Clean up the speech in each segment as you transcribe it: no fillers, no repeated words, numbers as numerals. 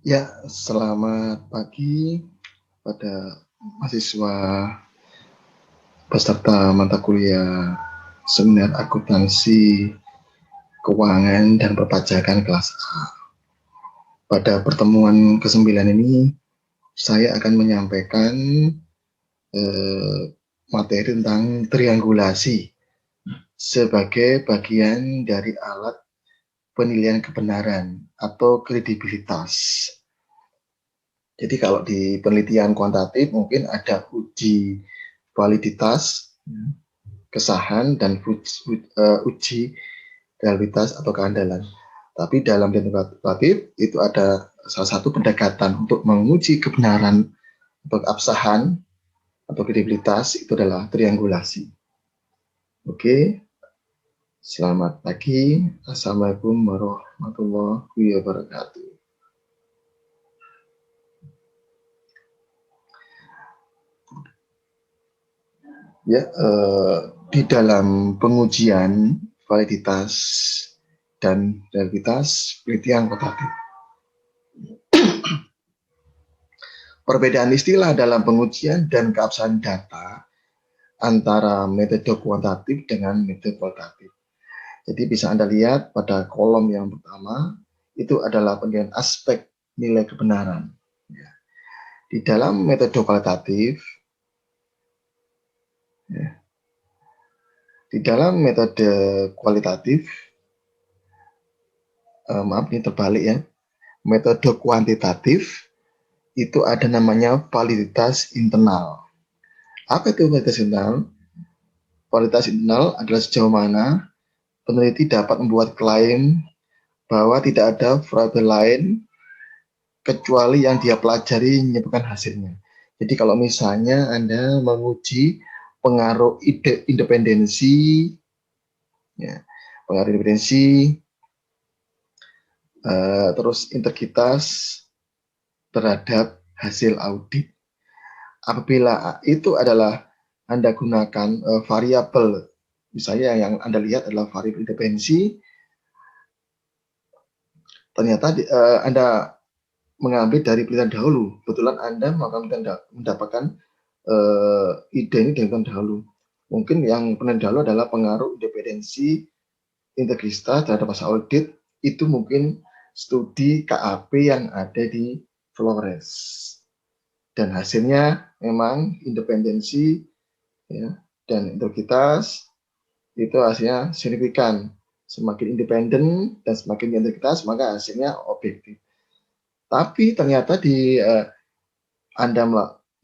Ya, selamat pagi pada mahasiswa peserta mata kuliah Seminar Akuntansi Keuangan dan Perpajakan kelas A. Pada pertemuan ke-9 ini, saya akan menyampaikan materi tentang triangulasi sebagai bagian dari alat penilaian kebenaran atau kredibilitas. Jadi kalau di penelitian kuantitatif mungkin ada uji validitas, kesahan, dan uji realitas atau keandalan. Tapi dalam kuantitatif itu ada salah satu pendekatan untuk menguji kebenaran atau keabsahan atau kredibilitas itu adalah triangulasi. Oke, selamat pagi. Assalamualaikum warahmatullahi wabarakatuh. Ya, di dalam pengujian validitas dan realitas penelitian kuantitatif, perbedaan istilah dalam pengujian dan keabsahan data antara metode kuantitatif dengan metode kualitatif. Jadi bisa Anda lihat pada kolom yang pertama itu adalah penilaian aspek nilai kebenaran. Ya. Di dalam metode kualitatif, ya, di dalam metode kualitatif, maaf ini terbalik ya, metode kuantitatif itu ada namanya validitas internal. Apa itu validitas internal? Validitas internal adalah sejauh mana peneliti dapat membuat klaim bahwa tidak ada variabel lain kecuali yang dia pelajari menyebabkan hasilnya. Jadi kalau misalnya Anda menguji pengaruh independensi, ya, pengaruh independensi, terus integritas terhadap hasil audit. Apabila itu adalah Anda gunakan variabel, misalnya yang Anda lihat adalah variabel independensi, ternyata Anda mengambil dari penelitian dahulu. Kebetulan Anda mendapatkan ide ini dari penelitian dahulu. Mungkin yang penelitian dahulu adalah pengaruh independensi integritas terhadap hasil audit. Itu mungkin studi KAP yang ada di Flores. Dan hasilnya memang independensi, ya, dan integritas itu hasilnya signifikan. Semakin independen dan semakin integritas, maka hasilnya objektif. Tapi ternyata Anda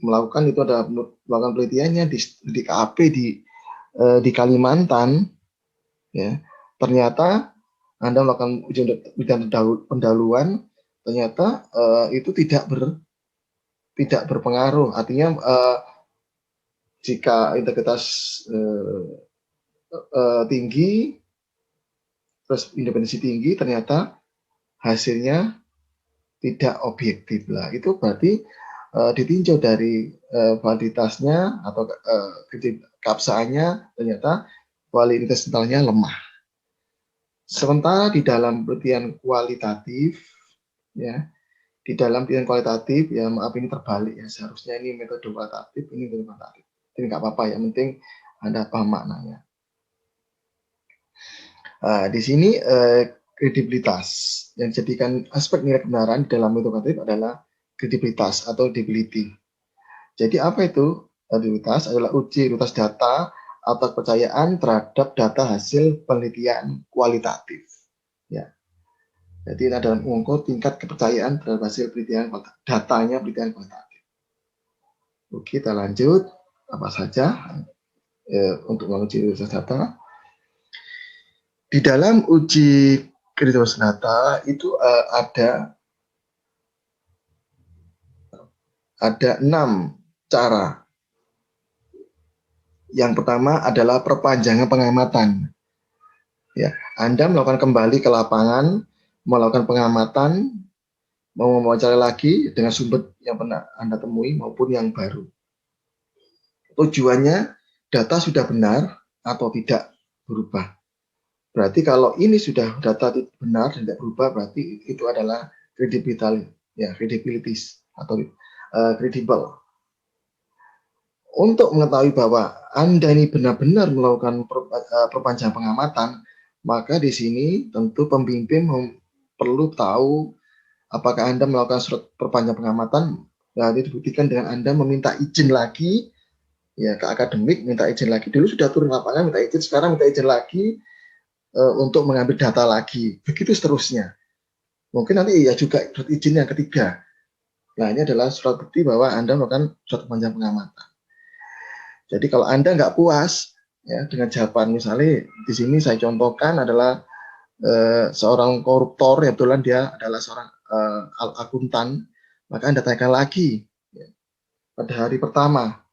melakukan itu ada melakukan penelitiannya di KAP di Kalimantan, ya, ternyata Anda melakukan ujian pendahuluan, ternyata itu tidak berpengaruh. Artinya jika integritas tinggi, terus independensi tinggi, ternyata hasilnya tidak objektif lah. Itu berarti ditinjau dari validitasnya atau keabsahannya, ternyata validitas internalnya lemah. Sementara di dalam penelitian kualitatif, ya, di dalam penelitian kualitatif, ya maaf ini terbalik ya, seharusnya ini metode kualitatif, ini metode kualitatif. Ini nggak apa-apa ya, penting Anda paham maknanya. Di sini kredibilitas yang dijadikan aspek nilai kebenaran dalam metode kualitatif adalah kredibilitas atau credibility. Jadi apa itu kredibilitas? Adalah uji realitas data atau kepercayaan terhadap data hasil penelitian kualitatif. Ya. Jadi ini adalah mengukur tingkat kepercayaan terhadap hasil penelitian datanya penelitian kualitatif. Oke, kita lanjut. Apa saja untuk menguji realitas data? Di dalam uji kredibilitas data itu ada 6 cara. Yang pertama adalah perpanjangan pengamatan. Ya, Anda melakukan kembali ke lapangan, melakukan pengamatan, mau mewawancarai lagi dengan sumber yang pernah Anda temui maupun yang baru. Tujuannya data sudah benar atau tidak berubah. Berarti kalau ini sudah data benar dan tidak berubah, berarti itu adalah ya, credibilities atau credible. Untuk mengetahui bahwa Anda ini benar-benar melakukan perpanjangan pengamatan, maka di sini tentu pembimbing perlu tahu apakah Anda melakukan surat perpanjangan pengamatan. Nah, ini dibuktikan dengan Anda meminta izin lagi, ya, ke akademik, minta izin lagi. Dulu sudah turun lapangan, minta izin, sekarang minta izin lagi untuk mengambil data lagi. Begitu seterusnya. Mungkin nanti ya juga surat izin yang ketiga. Nah, ini adalah surat bukti bahwa Anda melakukan surat perpanjangan pengamatan. Jadi kalau Anda nggak puas ya dengan jawaban, misalnya di sini saya contohkan adalah seorang koruptor, ya kebetulan dia adalah seorang akuntan, maka Anda tanyakan lagi ya, pada hari pertama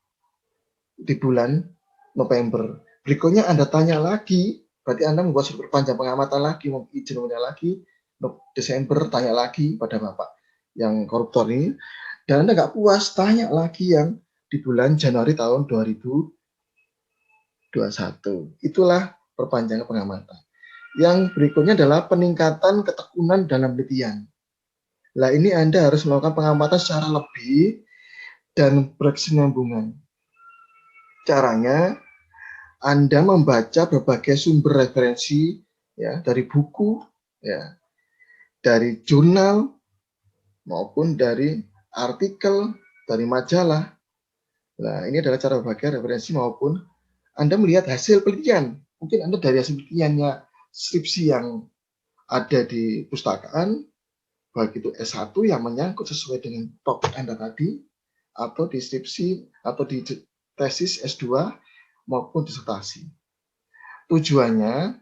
di bulan November. Berikutnya Anda tanya lagi, berarti Anda membuat surat perpanjangan pengamatan lagi, mau izin lagi, Desember tanya lagi pada Bapak yang koruptor ini, dan Anda nggak puas, tanya lagi yang di bulan Januari tahun 2021. Itulah perpanjangan pengamatan. Yang berikutnya adalah peningkatan ketekunan dalam penelitian. Nah, ini Anda harus melakukan pengamatan secara lebih dan berkesinambungan. Caranya, Anda membaca berbagai sumber referensi ya, dari buku, ya, dari jurnal, maupun dari artikel, dari majalah. Nah, ini adalah cara berbagai referensi maupun Anda melihat hasil penelitian. Mungkin Anda dari hasil penelitiannya skripsi yang ada di pustakaan, baik itu S1 yang menyangkut sesuai dengan topik Anda tadi, atau di skripsi, atau di tesis S2, maupun disertasi. Tujuannya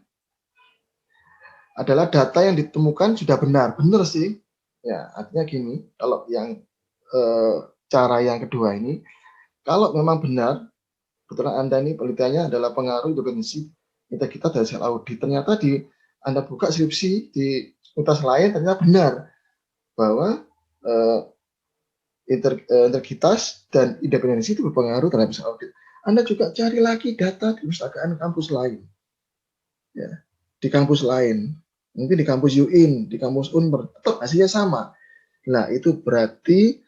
adalah data yang ditemukan sudah benar. Benar sih. Ya, artinya gini, kalau yang cara yang kedua ini, kalau memang benar, kebetulan Anda ini penelitiannya adalah pengaruh independensi integritas dari hasil audit. Ternyata di Anda buka skripsi di universitas lain, ternyata benar bahwa integritas dan independensi itu berpengaruh terhadap hasil audit. Anda juga cari lagi data di perpustakaan kampus lain, ya, di kampus lain, mungkin di kampus UIN, di kampus Unmer, tetap hasilnya sama. Nah, itu berarti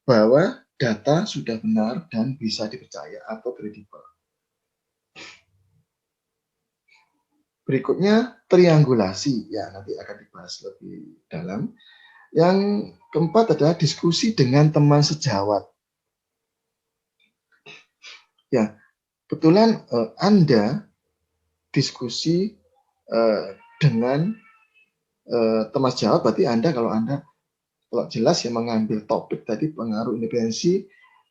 bahwa data sudah benar dan bisa dipercaya atau kredibel. Berikutnya triangulasi, ya nanti akan dibahas lebih dalam. Yang keempat adalah diskusi dengan teman sejawat. Ya, kebetulan Anda diskusi dengan teman sejawat, berarti Anda kalau jelas yang mengambil topik tadi pengaruh independensi,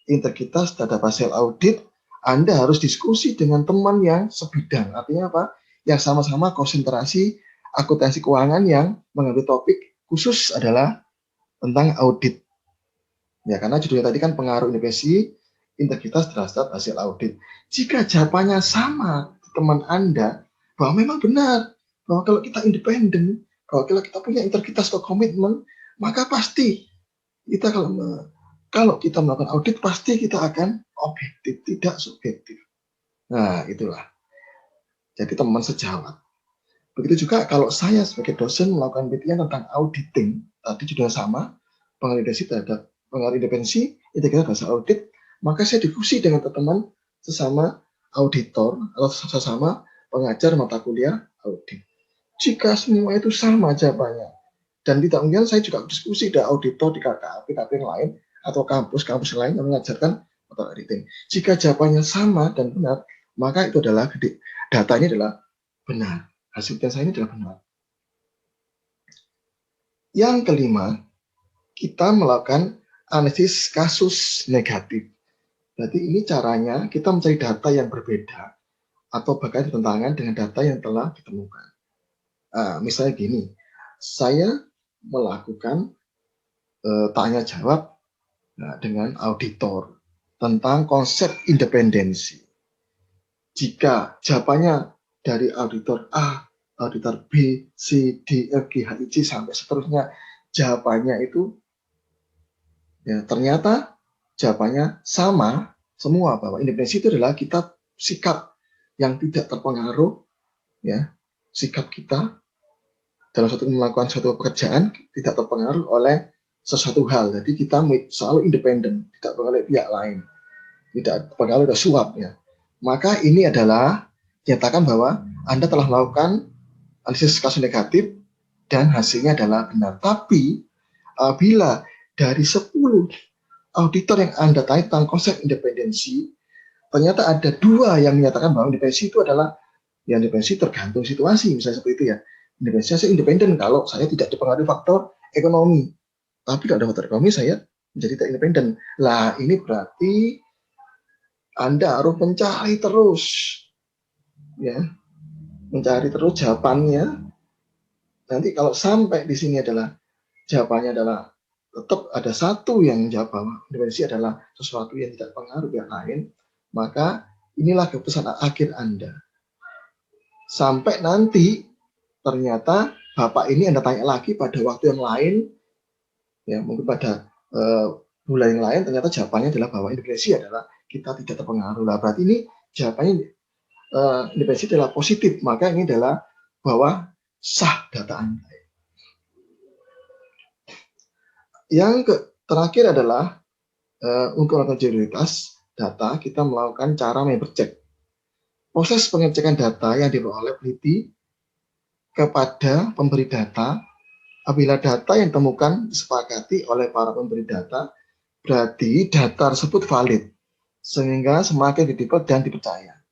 integritas terhadap hasil audit, Anda harus diskusi dengan teman yang sebidang. Artinya apa? Yang sama-sama konsentrasi akuntansi keuangan yang mengambil topik khusus adalah tentang audit. Ya, karena judulnya tadi kan pengaruh independensi, integritas terhadap hasil audit. Jika jawabannya sama teman Anda, bahwa memang benar, bahwa kalau kita independen, bahwa kalau kita punya integritas atau komitmen, maka pasti kita kalau kita melakukan audit, pasti kita akan objektif, tidak subjektif. Nah, itulah. Jadi teman sejawat. Begitu juga kalau saya sebagai dosen melakukan penelitian tentang auditing, tadi judulnya sama, pengaruh independensi, integritas bahasa audit, maka saya diskusi dengan teman-teman sesama auditor atau sesama pengajar mata kuliah audit. Jika semua itu sama jawabannya, dan tidak mungkin saya juga diskusi dengan auditor di KKP yang lain, atau kampus-kampus lain yang mengajarkan metode auditing. Jika jawabannya sama dan benar, maka itu adalah datanya adalah benar. Hasil tes ini adalah benar. Yang kelima, kita melakukan analisis kasus negatif. Jadi ini caranya kita mencari data yang berbeda atau bahkan bertentangan dengan data yang telah ditemukan. Misalnya gini, saya melakukan tanya jawab dengan auditor tentang konsep independensi. Jika jawabannya dari auditor A, auditor B, C, D, F, G, H, I, J sampai seterusnya, jawabannya itu ya ternyata jawabannya sama semua, bahwa independensi itu adalah kita sikap yang tidak terpengaruh, ya, sikap kita dalam melakukan suatu pekerjaan tidak terpengaruh oleh sesuatu hal. Jadi kita selalu independen, tidak terpengaruh oleh pihak lain, tidak terpengaruh oleh suap ya. Maka ini adalah nyatakan bahwa Anda telah melakukan analisis kasus negatif dan hasilnya adalah benar. Tapi bila dari 10 auditor yang Anda tanya tentang konsep independensi, ternyata ada 2 yang menyatakan bahwa independensi itu adalah yang independensi tergantung situasi, misalnya seperti itu ya. Independensi saya independen kalau saya tidak dipengaruhi faktor ekonomi. Tapi kalau ada faktor ekonomi saya menjadi tidak independen. Lah ini berarti Anda harus mencari terus, ya, mencari terus jawabannya. Nanti kalau sampai di sini adalah jawabannya adalah tetap ada satu yang jawab bahwa independensi adalah sesuatu yang tidak pengaruh yang lain, maka inilah keputusan akhir Anda. Sampai nanti ternyata Bapak ini Anda tanya lagi pada waktu yang lain, ya mungkin pada bulan yang lain, ternyata jawabannya adalah bahwa independensi adalah kita tidak terpengaruh. Lah berarti ini jawabannya independensi adalah positif, maka ini adalah bahwa sah data Anda. Yang terakhir adalah untuk melakukan integritas data, kita melakukan cara member check. Proses pengecekan data yang diperoleh peneliti kepada pemberi data, apabila data yang ditemukan disepakati oleh para pemberi data, berarti data tersebut valid, sehingga semakin kredibel dan dipercaya.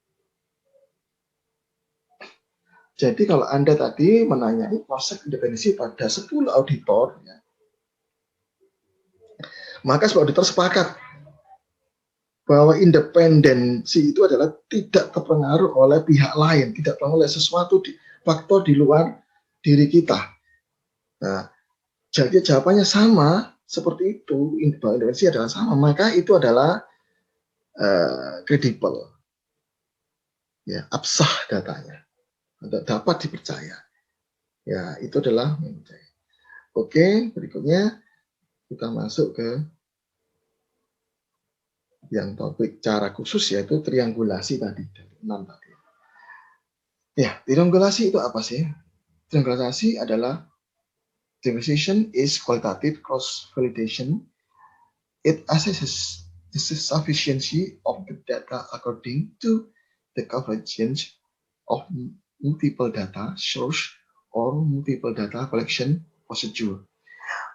Jadi kalau Anda tadi menanyai proses independensi pada 10 auditor, ya, maka 10 auditor sepakat bahwa independensi itu adalah tidak terpengaruh oleh pihak lain, tidak terpengaruh oleh sesuatu faktor di luar diri kita. Nah, jadi jawabannya sama seperti itu, bahwa independensi adalah sama, maka itu adalah kredibel, ya, absah datanya, dapat dipercaya. Ya, itu adalah mempercayai. Oke, berikutnya kita masuk ke yang topik cara khusus, yaitu triangulasi tadi, 6 tadi. Ya, triangulasi itu apa sih? Triangulasi adalah triangulation is qualitative cross validation. It assesses the sufficiency of the data according to the convergence of multiple data source or multiple data collection procedure.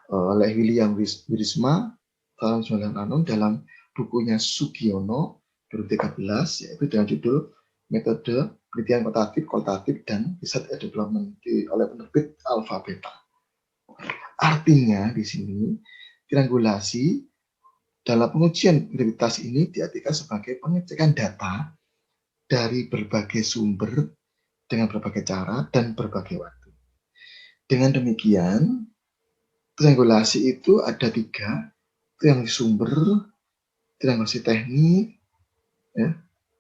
Oleh William Wiersma tahun 96 dalam bukunya Sugiono 2013, yaitu dengan judul Metode Penelitian Kualitatif dan Research and Development oleh penerbit Alpha Beta. Artinya di sini triangulasi dalam pengujian integritas ini diartikan sebagai pengecekan data dari berbagai sumber dengan berbagai cara dan berbagai waktu. Dengan demikian, triangulasi itu ada 3, triangulasi sumber, triangulasi teknik, ya,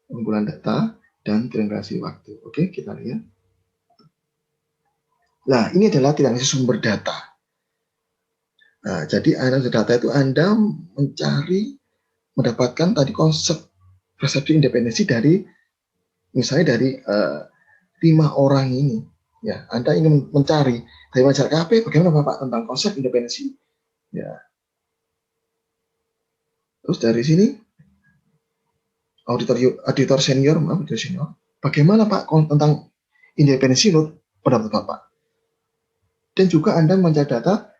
pengumpulan data, dan triangulasi waktu. Oke, kita lihat. Nah, ini adalah triangulasi sumber data. Nah, jadi analisis data itu Anda mendapatkan tadi konsep persepsi independensi dari, misalnya dari 5 orang ini. Ya, Anda ingin mencari dari wajar KP, bagaimana Bapak tentang konsep independensi? Ya. Terus dari sini auditor senior, bagaimana Pak tentang independensi menurut pendapat Bapak? Dan juga Anda mencari data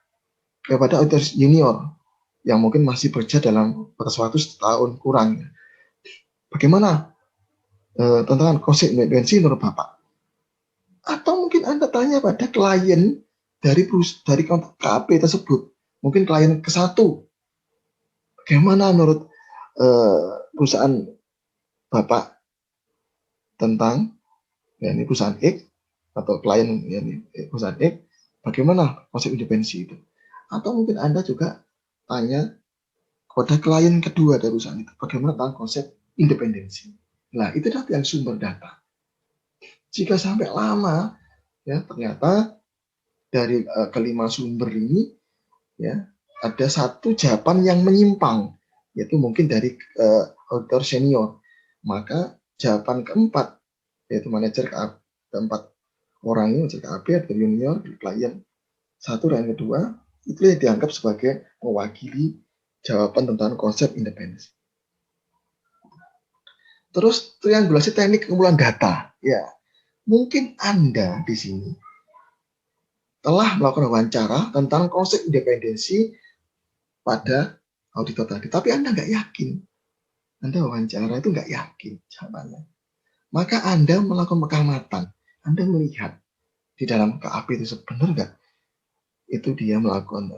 kepada auditor junior yang mungkin masih bekerja dalam batas waktu setahun kurang. Bagaimana tentang konsep independensi menurut Bapak? Atau mungkin Anda tanya pada klien dari KP tersebut, mungkin klien ke-1. Bagaimana menurut perusahaan Bapak tentang, ya, ini perusahaan X atau klien, ya, ini perusahaan X, bagaimana konsep independensi itu? Atau mungkin Anda juga tanya kepada klien kedua dari perusahaan itu, bagaimana tentang konsep independensi? Nah, itu adalah yang sumber data. Jika sampai lama, ya, ternyata dari kelima sumber ini, ya, ada satu jawaban yang menyimpang, yaitu mungkin dari auditor senior. Maka jawaban keempat, yaitu manajer keempat orang ini ngecek KAP atau junior di klien satu dan kedua itu yang dianggap sebagai mewakili jawaban tentang konsep independensi. Terus triangulasi teknik kumpulan data. Ya, mungkin Anda di sini telah melakukan wawancara tentang konsep independensi pada auditor tadi, tapi Anda nggak yakin. Anda wawancara itu nggak yakin jawabannya. Maka Anda melakukan pengamatan. Anda melihat di dalam KAP itu benar nggak itu dia melakukan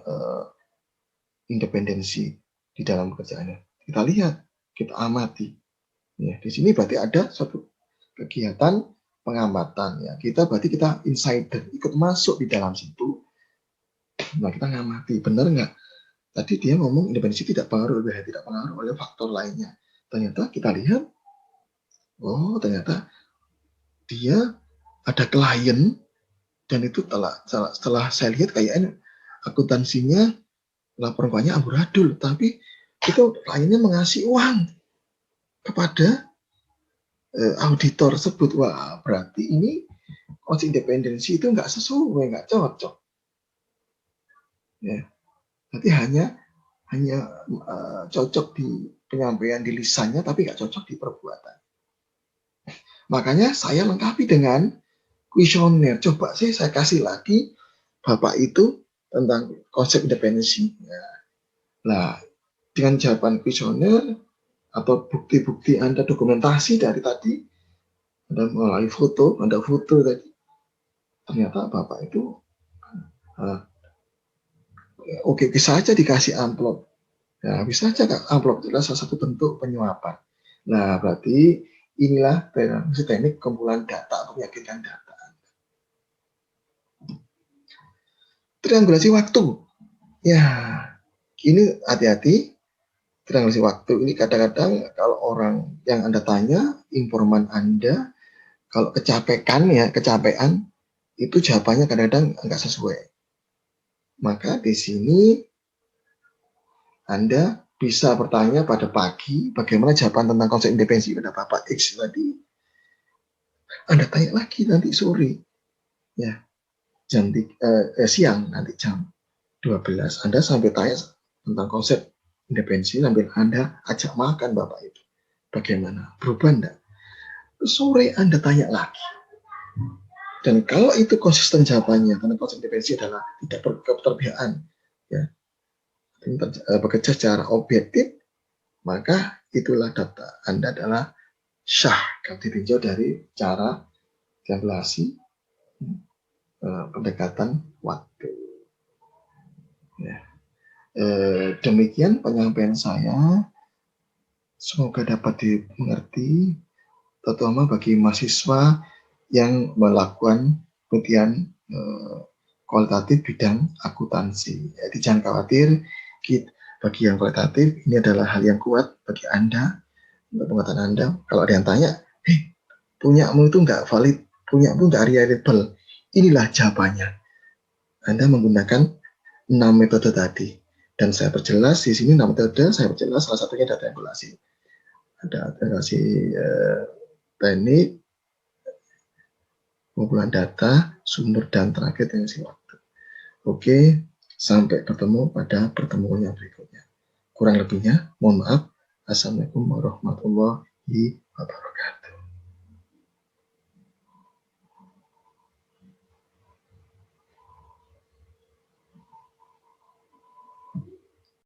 independensi di dalam pekerjaannya. Kita lihat, kita amati. Ya, di sini berarti ada suatu kegiatan pengamatan. Ya, kita insider, ikut masuk di dalam situ. Nah, kita ngamati, benar nggak? Tadi dia ngomong independensi tidak pengaruh oleh faktor lainnya. Ternyata kita lihat, oh ternyata dia ada klien dan itu setelah saya lihat kayaknya akuntansinya laporan keuangannya amburadul, tapi itu kliennya mengasih uang kepada auditor tersebut. Wah, berarti ini konsep independensi itu nggak sesuai, nggak cocok. Ya, berarti hanya cocok di penyampaian di lisannya, tapi nggak cocok di perbuatan. Makanya saya lengkapi dengan kuesioner. Coba sih saya kasih lagi Bapak itu tentang konsep independensi. Nah, dengan jawaban kuesioner atau bukti-bukti Anda dokumentasi dari tadi, Anda melalui foto, Anda foto tadi, ternyata Bapak itu oke, bisa aja dikasih amplop. Ya, bisa aja amplop itu adalah salah satu bentuk penyuapan. Nah, berarti inilah teknik kumpulan data atau meyakinkan data. Triangulasi waktu. Ya, ini hati-hati. Triangulasi waktu ini kadang-kadang kalau orang yang Anda tanya, informan Anda, kalau kecapean, itu jawabannya kadang-kadang nggak sesuai. Maka di sini Anda bisa bertanya pada pagi, bagaimana jawaban tentang konsep independensi pada Bapak X tadi. Anda tanya lagi nanti sore, ya siang nanti jam 12. Anda sampai tanya tentang konsep independensi sambil Anda ajak makan Bapak itu. Bagaimana? Berubah enggak? Sore Anda tanya lagi. Dan kalau itu konsisten jawabannya, karena konsep independensi adalah tidak berketerbiaan, ya, bekerja secara objektif, maka itulah data Anda adalah syah kalau ditinjau dari cara triangulasi pendekatan waktu. Ya. Demikian penyampaian saya. Semoga dapat dimengerti, terutama bagi mahasiswa yang melakukan penelitian kualitatif bidang akuntansi. Jadi jangan khawatir, bagi yang kualitatif ini adalah hal yang kuat bagi Anda, untuk pengetahuan Anda. Kalau ada yang tanya, punyamu itu nggak valid, punyamu nggak reliable, inilah jawabannya. Anda menggunakan 6 metode tadi. Dan saya perjelas di sini 6 metode, saya perjelas salah satunya data triangulasi. Ada triangulasi teknik, kumpulan data, sumber, dan terakhir triangulasi waktu. Oke, sampai bertemu pada pertemuan yang berikutnya. Kurang lebihnya, mohon maaf. Assalamualaikum warahmatullahi wabarakatuh.